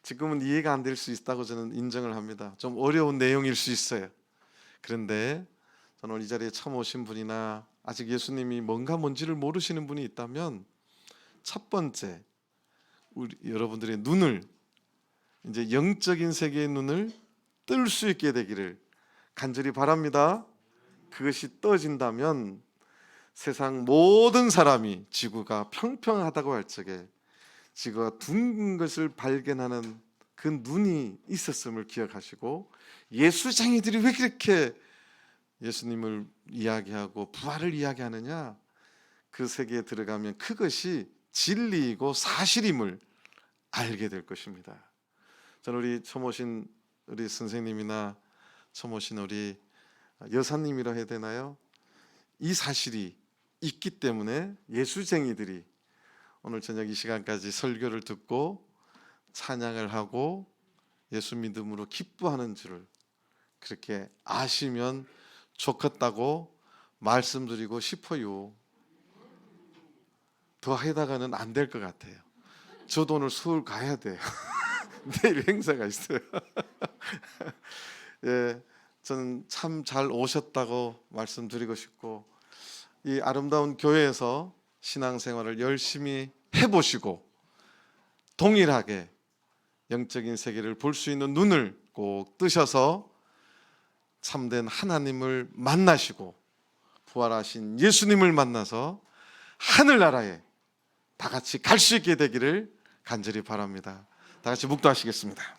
지금은 이해가 안 될 수 있다고 저는 인정을 합니다. 좀 어려운 내용일 수 있어요. 그런데 저는 이 자리에 처음 오신 분이나 아직 예수님이 뭔지를 모르시는 분이 있다면 첫 번째 우리 여러분들의 눈을 이제 영적인 세계의 눈을 뜰 수 있게 되기를 간절히 바랍니다. 그것이 떠진다면 세상 모든 사람이 지구가 평평하다고 할 적에 지구가 둥근 것을 발견하는 그 눈이 있었음을 기억하시고 예수쟁이들이 왜 그렇게 예수님을 이야기하고 부활을 이야기하느냐, 그 세계에 들어가면 그것이 진리이고 사실임을 알게 될 것입니다. 저는 우리 처음 오신 우리 선생님이나 처음 오신 우리 여사님이라 해야 되나요? 이 사실이 있기 때문에 예수쟁이들이 오늘 저녁 이 시간까지 설교를 듣고 찬양을 하고 예수 믿음으로 기뻐하는 줄을 그렇게 아시면 좋겠다고 말씀드리고 싶어요. 더 해다가는 안 될 것 같아요. 저도 오늘 서울 가야 돼요. 내일 행사가 있어요. 예, 저는 참 잘 오셨다고 말씀드리고 싶고, 이 아름다운 교회에서 신앙생활을 열심히 해보시고 동일하게 영적인 세계를 볼 수 있는 눈을 꼭 뜨셔서 참된 하나님을 만나시고 부활하신 예수님을 만나서 하늘나라에 다 같이 갈 수 있게 되기를 간절히 바랍니다. 다 같이 묵도하시겠습니다.